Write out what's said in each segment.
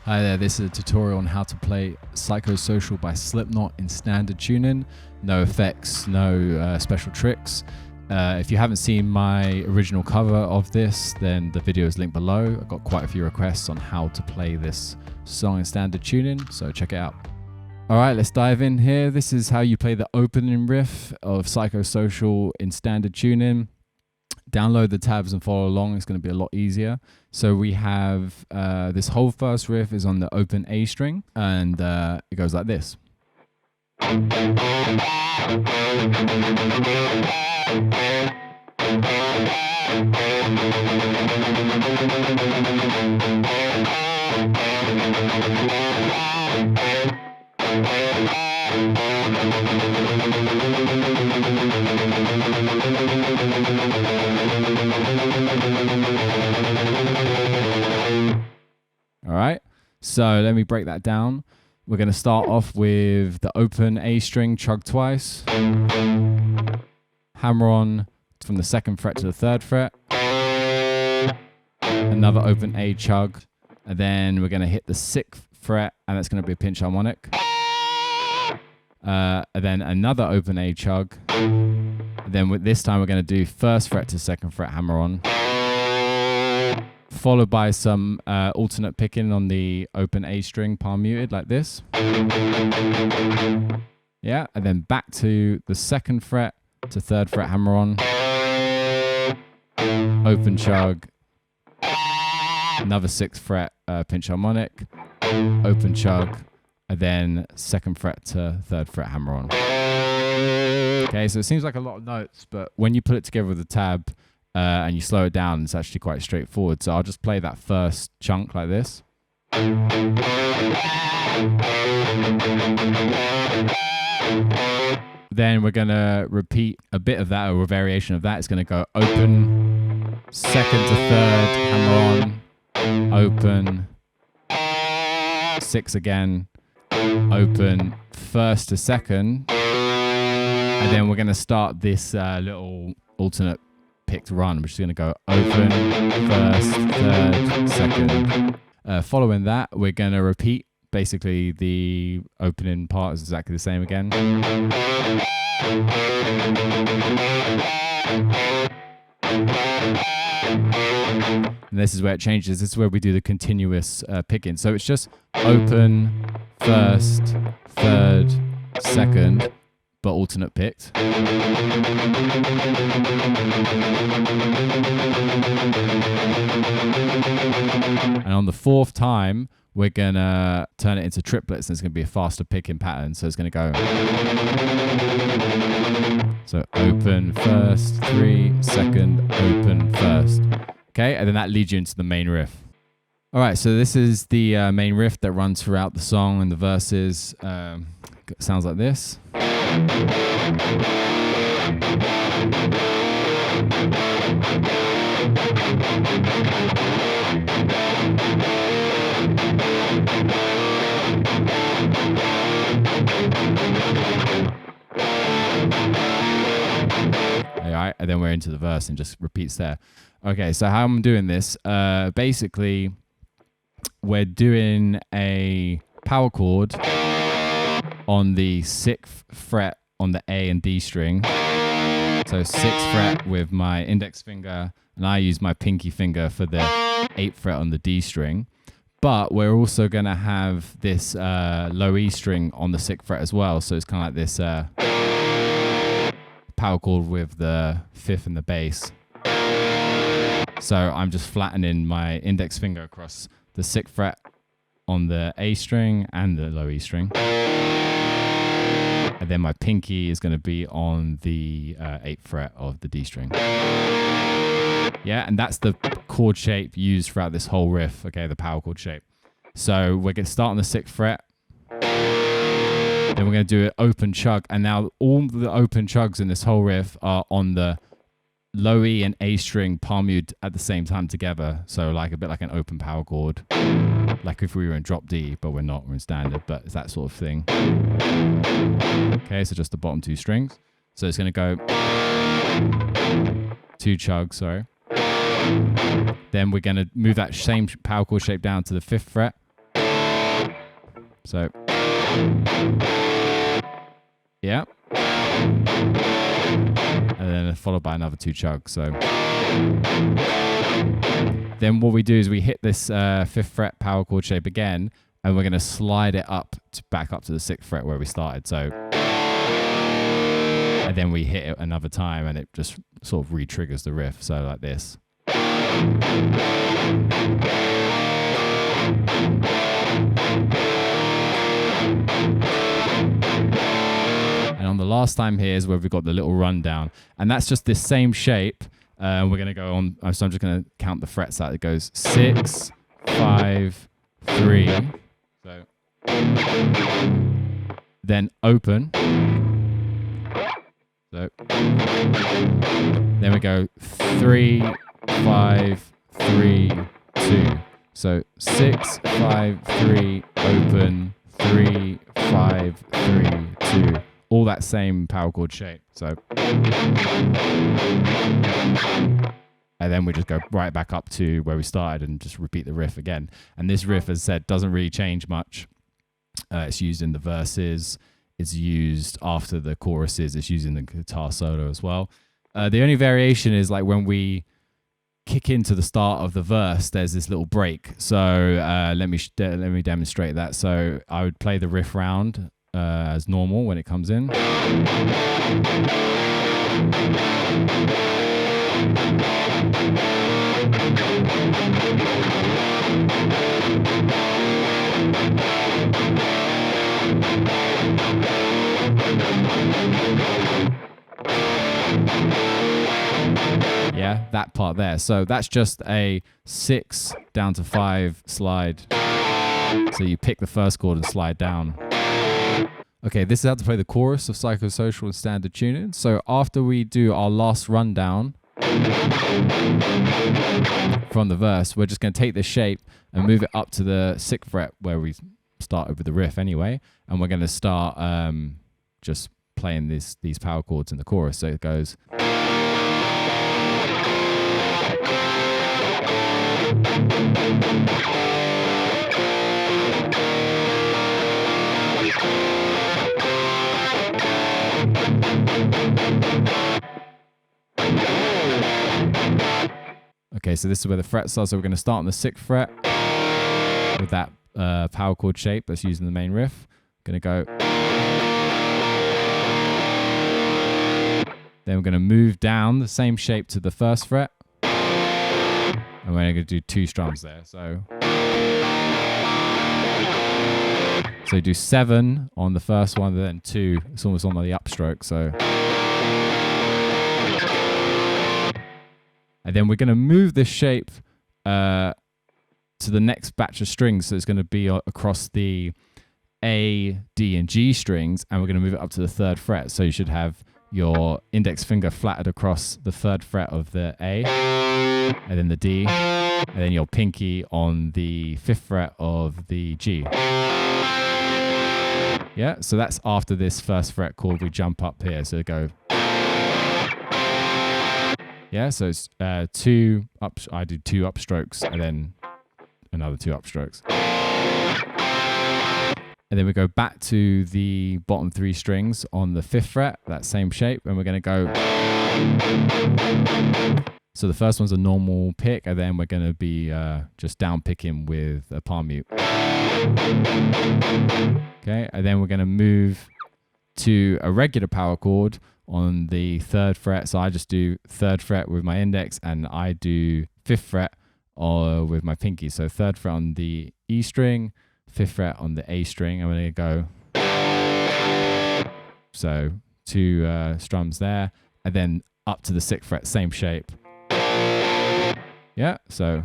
Hi there, this is a tutorial on how to play Psychosocial by Slipknot in standard tuning. No effects, no special tricks. If you haven't seen my original cover of this, then the video is linked below. I've got quite a few requests on how to play this song in standard tuning, so check it out. Alright, let's dive in here. This is how you play the opening riff of Psychosocial in standard tuning. Download the tabs and follow along. It's going to be a lot easier. So we have this whole first riff is on the open A string, and it goes like this. All right, so let me break that down. We're going to start off with the open A string, chug twice, hammer on from the 2nd fret to the 3rd fret, another open A chug, and then we're going to hit the 6th fret, and that's going to be a pinch harmonic, and then another open A chug, and then this time we're going to do 1st fret to 2nd fret hammer on, followed by some alternate picking on the open A string, palm muted, like this. Yeah, and then back to the 2nd fret to 3rd fret hammer on, open chug, another 6th fret pinch harmonic, open chug, and then 2nd fret to 3rd fret hammer on. Okay, so it seems like a lot of notes, but when you put it together with a tab, and you slow it down, it's actually quite straightforward. So I'll just play that first chunk like this. Then we're going to repeat a bit of that, or a variation of that. It's going to go open, 2nd to 3rd, hammer on, open, 6 again, open, 1st to 2nd. And then we're going to start this little alternate picked run, which is going to go open, 1st, 3rd, 2nd. Following that, we're going to repeat basically the opening part is exactly the same again. And this is where it changes. This is where we do the continuous picking. So it's just open, 1st, 3rd, 2nd, but alternate picked. And on the 4th time, we're gonna turn it into triplets, and it's gonna be a faster picking pattern. So it's gonna go. So open, 1st, 3, 2nd, open, 1st. Okay, and then that leads you into the main riff. All right, so this is the main riff that runs throughout the song and the verses. Sounds like this. Alright, and then we're into the verse and just repeats there. Okay, so how I'm doing this, basically we're doing a power chord on the 6th fret on the A and D string. So 6th fret with my index finger, and I use my pinky finger for the 8th fret on the D string. But we're also going to have this low E string on the 6th fret as well. So it's kind of like this power chord with the 5th and the bass. So I'm just flattening my index finger across the 6th fret on the A string and the low E string. And then my pinky is going to be on the 8th fret of the D string. Yeah, and that's the chord shape used throughout this whole riff, okay, the power chord shape. So we're going to start on the 6th fret. Then we're going to do an open chug. And now all the open chugs in this whole riff are on the low E and A string palm muted at the same time together. So like a bit like an open power chord. Like if we were in drop D, but we're not, we're in standard, but it's that sort of thing. Okay, so just the bottom 2 strings. So it's going to go 2 chugs, sorry. Then we're going to move that same power chord shape down to the 5th fret. So, yeah. And then followed by another 2 chugs. So then what we do is we hit this 5th fret power chord shape again, and we're going to slide it up back up to the 6th fret where we started. So, and then we hit it another time, and it just sort of re-triggers the riff. So like this. And on the last time here is where we've got the little rundown, and that's just this same shape. We're going to go on, so I'm just going to count the frets out. It goes 6, 5, 3. So then open. So then we go 3, 5, 3, 2. So 6, 5, 3, open, 3, 5, 3, 2. All that same power chord shape. So, and then we just go right back up to where we started and just repeat the riff again. And this riff, as I said, doesn't really change much. It's used in the verses. It's used after the choruses. It's used in the guitar solo as well. The only variation is like when we kick into the start of the verse, there's this little break. So let me demonstrate that. So I would play the riff round as normal when it comes in. Yeah, that part there. So that's just a 6 down to 5 slide. So you pick the first chord and slide down. Okay, this is how to play the chorus of Psychosocial in standard tuning. So after we do our last rundown from the verse, we're just going to take this shape and move it up to the 6th fret where we started with the riff anyway. And we're going to start just playing these power chords in the chorus. So it goes... Okay, so this is where the frets are. So we're going to start on the 6th fret with that power chord shape that's used in the main riff. Going to go. Then we're going to move down the same shape to the 1st fret. And we're going to do 2 strums there. So you do 7 on the first one, then 2. It's almost on the upstroke. So. And then we're going to move this shape to the next batch of strings. So it's going to be across the A, D, and G strings. And we're going to move it up to the 3rd fret. So you should have your index finger flattened across the 3rd fret of the A, and then the D, and then your pinky on the 5th fret of the G. Yeah, so that's after this 1st fret chord. We jump up here. So go... Yeah, so it's 2 up. I do 2 upstrokes and then another 2 upstrokes, and then we go back to the bottom 3 strings on the 5th fret, that same shape, and we're going to go. So the first one's a normal pick, and then we're going to be just down picking with a palm mute. Okay, and then we're going to move to a regular power chord on the 3rd fret. So I just do 3rd fret with my index, and I do 5th fret with my pinky. So 3rd fret on the E string, 5th fret on the A string. I'm going to go. So 2 strums there, and then up to the 6th fret, same shape. Yeah, so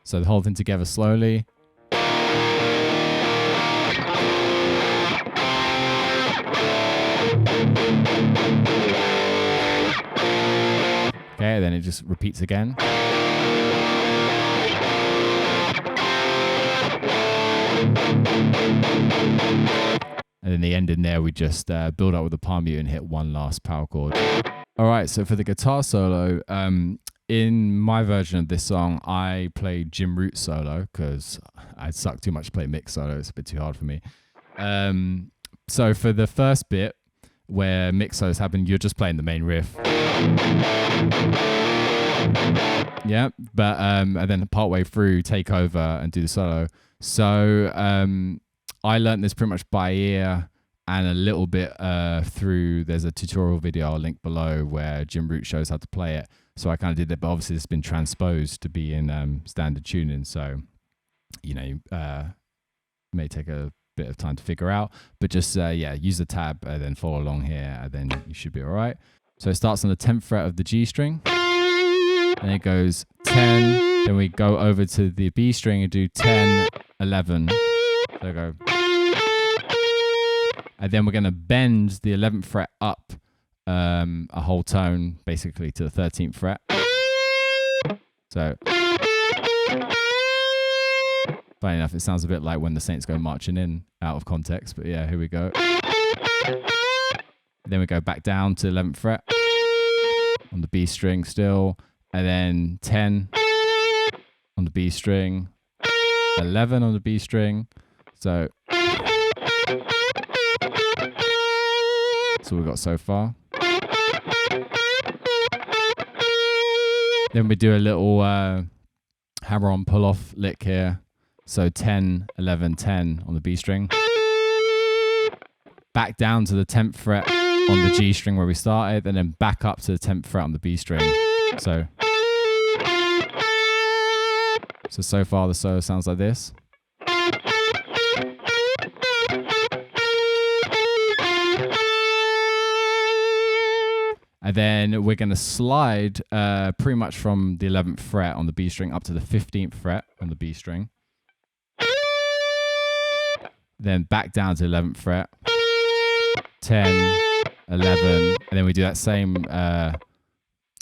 the whole thing together slowly. Okay, then it just repeats again. And then the end in there, we just build up with the palm mute and hit one last power chord. All right, so for the guitar solo, in my version of this song, I played Jim Root solo because I suck too much to play mix solo. It's a bit too hard for me. So for the first bit where mix solos happen, you're just playing the main riff. Yeah, but and then partway through, take over and do the solo. So I learned this pretty much by ear and a little bit through. There's a tutorial video I'll link below where Jim Root shows how to play it. So I kind of did that, but obviously it's been transposed to be in standard tuning. So may take a bit of time to figure out, but just use the tab and then follow along here, and then you should be all right. So it starts on the 10th fret of the G string. And it goes 10, then we go over to the B string and do 10, 11. So go. And then we're going to bend the 11th fret up a whole tone, basically to the 13th fret. So, funny enough, it sounds a bit like when the Saints go marching in out of context, but yeah, here we go. Then we go back down to 11th fret on the B string still. And then 10 on the B string, 11 on the B string. So that's all we've got so far. Then we do a little hammer-on pull-off lick here. So 10, 11, 10 on the B string. Back down to the 10th fret on the G string where we started, and then back up to the 10th fret on the B string. So far the solo sounds like this. And then we're going to slide pretty much from the 11th fret on the B string up to the 15th fret on the B string. Then back down to 11th fret. 10, 11, and then we do that same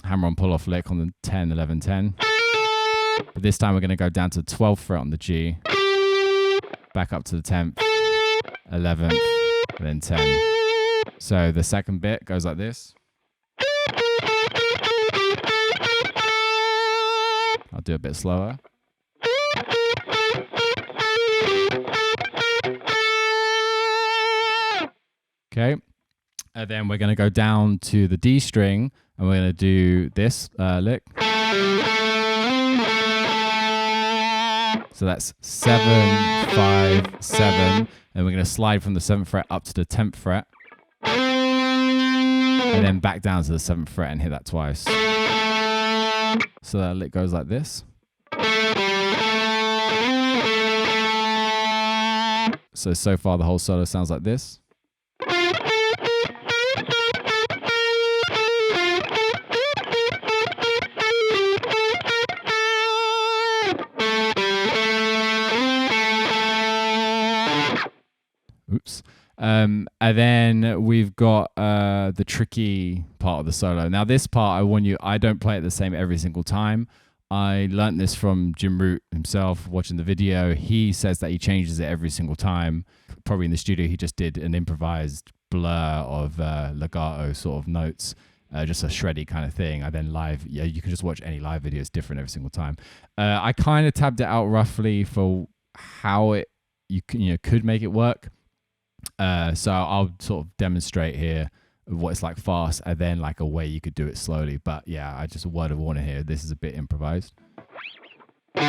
hammer-on pull-off lick on the 10, 11, 10. But this time we're going to go down to the 12th fret on the G, back up to the 10th, 11th, and then 10. So the second bit goes like this. I'll do a bit slower. Okay, and then we're going to go down to the D string, and we're going to do this lick. So that's 7, 5, 7, and we're going to slide from the 7th fret up to the 10th fret, and then back down to the 7th fret and hit that twice. So that lick goes like this. So far the whole solo sounds like this. Oops. And then we've got the tricky part of the solo. Now this part, I warn you, I don't play it the same every single time. I learnt this from Jim Root himself, watching the video. He says that he changes it every single time. Probably in the studio, he just did an improvised blur of legato sort of notes, just a shreddy kind of thing. And then live, yeah, you can just watch any live video. It's different every single time. I kind of tabbed it out roughly for how it could make it work. So I'll sort of demonstrate here what it's like fast, and then like a way you could do it slowly. But yeah, I just a word of warning here. This is a bit improvised. All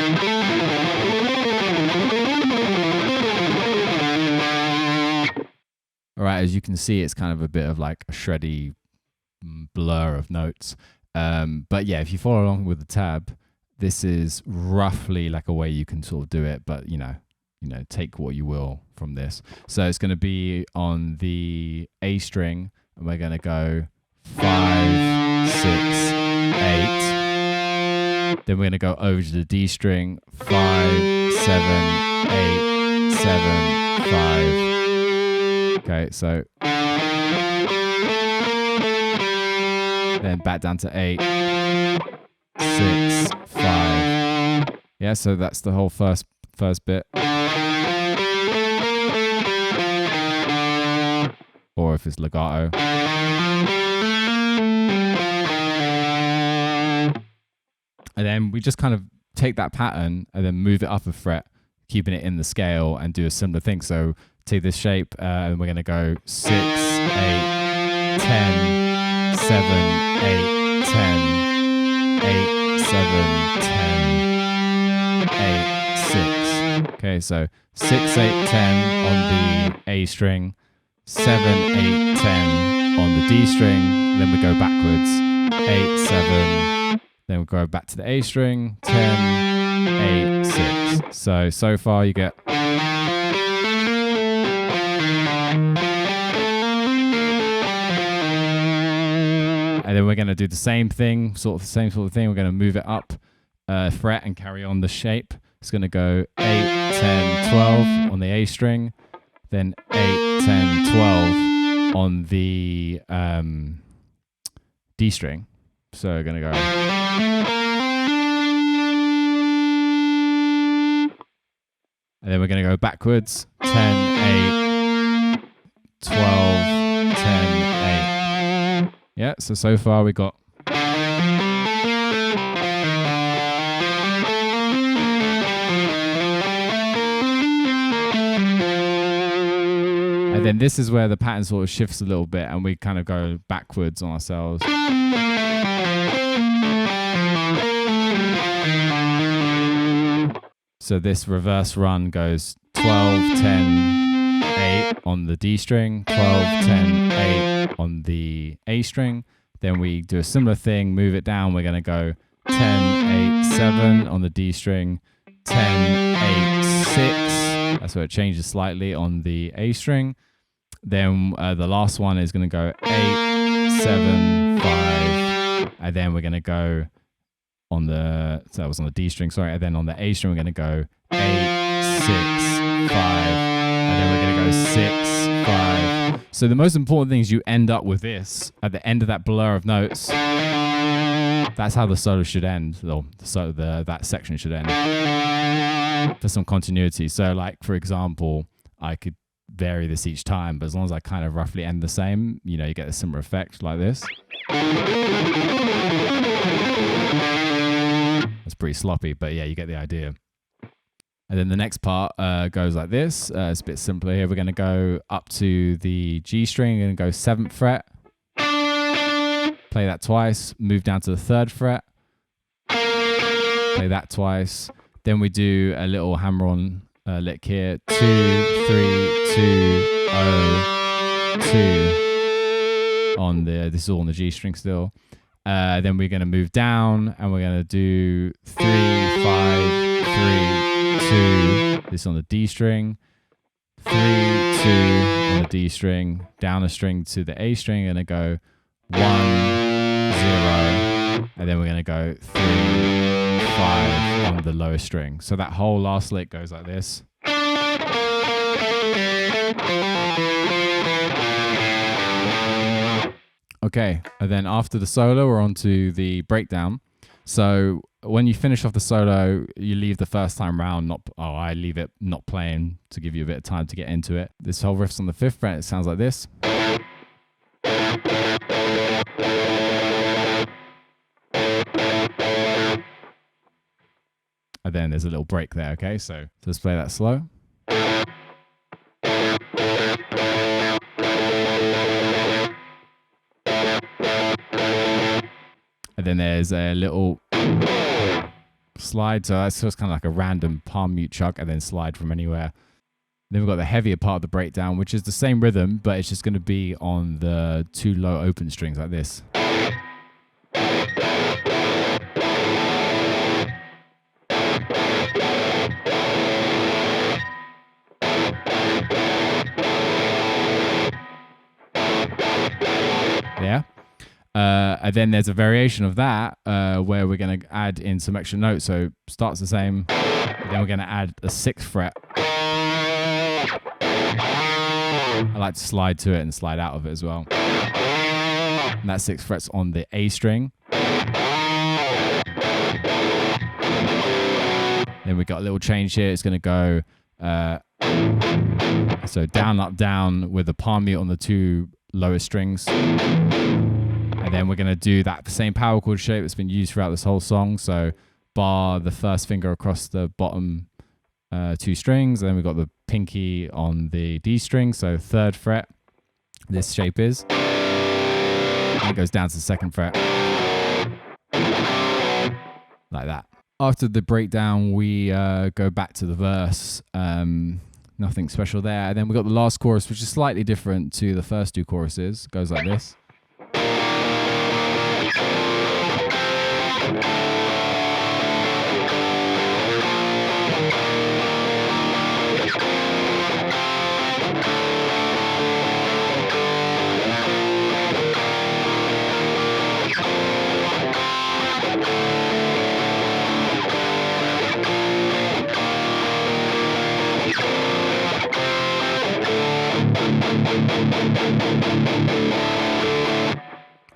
right, as you can see, it's kind of a bit of like a shreddy blur of notes. But yeah, if you follow along with the tab, this is roughly like a way you can sort of do it. But take what you will from this. So it's going to be on the A string, and we're going to go 5, 6, 8. Then we're going to go over to the D string, 5, 7, 8, 7, 5. Okay, so then back down to 8, 6, 5. Yeah, so that's the whole first bit. Or if it's legato. we just kind of take that pattern and then move it up a fret, keeping it in the scale, and do a similar thing. So take this shape, and we're going to go 6, 8, 10, 7, 8, 10, 8, 7, 10, 8, 6. Okay, so 6, 8, 10 on the A string, 7, 8, 10 on the D string, then we go backwards, 8, 7, then we go back to the A string, 10, 8, 6. So far you get... And then we're going to do the same thing, same sort of thing. We're going to move it up a fret and carry on the shape. It's going to go 8, 10, 12 on the A string, then 8, 10, 12 on the D string. So we're going to go... And then we're going to go backwards, 10, 8, 12, 10, 8. Yeah, so far we got... And then this is where the pattern sort of shifts a little bit and we kind of go backwards on ourselves. So this reverse run goes 12, 10, 8 on the D string, 12, 10, 8 on the A string. Then we do a similar thing, move it down. We're going to go 10, 8, 7 on the D string, 10, 8, 6. That's where it changes slightly on the A string. Then the last one is going to go 8, 7, 5. And then we're going to go on the, so that was on the D string, sorry. And then on the A string, we're going to go 8, 6, 5. And then we're going to go 6, 5. So the most important thing is you end up with this at the end of that blur of notes. That's how the solo should end, or that section should end, for some continuity. So like, for example, I could vary this each time, but as long as I kind of roughly end the same, you know, you get a similar effect like this. It's pretty sloppy, but yeah, you get the idea. And then the next part goes like this. It's a bit simpler here. We're going to go up to the G string and go 7th fret. Play that twice. Move down to the 3rd fret. Play that twice. Then we do a little hammer-on lick here. 2, 3, 2, 0, 2. On the, this is all on the G string still. Then we're going to move down and we're going to do 3, 5, 3, 2. This on the D string. 3, 2 on the D string. Down a string to the A string. And then go 1, 0. And then we're going to go 3, 5 on the lower string. So that whole last lick goes like this. Okay, and then after the solo, we're on to the breakdown. So when you finish off the solo, you leave the first time round, I leave it not playing to give you a bit of time to get into it. This whole riff's on the 5th fret, it sounds like this. And then there's a little break there, okay? So let's play that slow. And then there's a little slide, so that's just kind of like a random palm mute chuck and then slide from anywhere. Then we've got the heavier part of the breakdown, which is the same rhythm, but it's just going to be on the 2 low open strings like this. Yeah. And then there's a variation of that where we're going to add in some extra notes. So starts the same, then we're going to add a 6th fret. I like to slide to it and slide out of it as well. And that 6th fret's on the A string. Then we got a little change here. It's going to go so down, up, down with the palm mute on the 2 lower strings. And then we're going to do that same power chord shape that's been used throughout this whole song. So bar the first finger across the bottom 2 strings, and then we've got the pinky on the D string, so 3rd fret. This shape is, and it goes down to the 2nd fret, like that. After the breakdown, we go back to the verse. Nothing special there. And then we got the last chorus, which is slightly different to the first 2 choruses. It goes like this.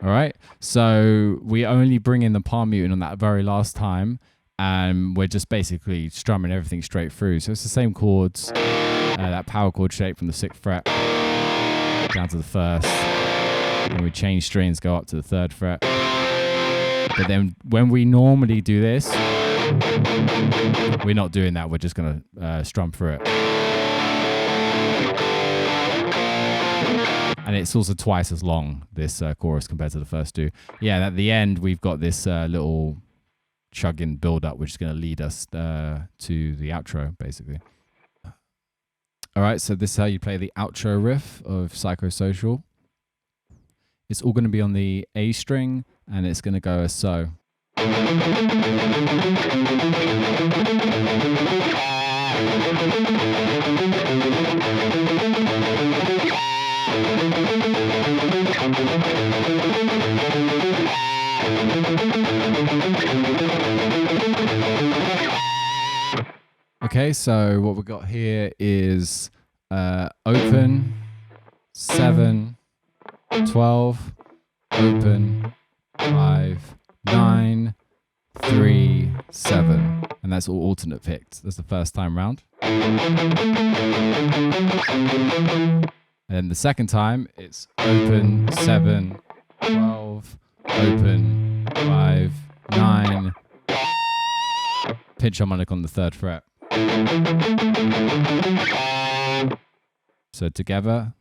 All right, so we only bring in the palm muting on that very last time, and we're just basically strumming everything straight through. So it's the same chords, that power chord shape from the 6th fret down to the 1st, and we change strings, go up to the 3rd fret. But then when we normally do this, we're not doing that. We're just gonna strum through it. And it's also twice as long, this chorus, compared to the first 2. Yeah, and at the end, we've got this little chugging build-up, which is going to lead us to the outro, basically. All right, so this is how you play the outro riff of Psychosocial. It's all going to be on the A string, and it's going to go as so. Okay, so what we've got here is open, 7, 12, open, 5, 9, 3, 7. And that's all alternate picked. That's the first time round. And then the second time, it's open, 7, 12, open, 5, 9, pinch harmonic on the 3rd fret. So together.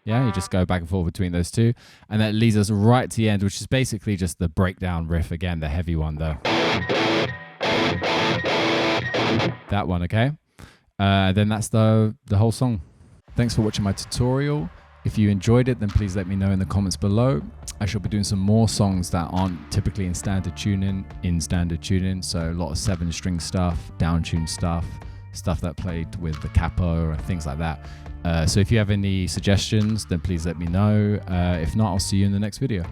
Yeah, you just go back and forth between those 2. And that leads us right to the end, which is basically just the breakdown riff again, the heavy one though. That one, okay? Then that's the whole song. Thanks for watching my tutorial. If you enjoyed it, then please let me know in the comments below. I shall be doing some more songs that aren't typically in standard tuning, so a lot of 7-string stuff, down-tuned stuff that played with the capo and things like that. So if you have any suggestions, then please let me know. If not, I'll see you in the next video.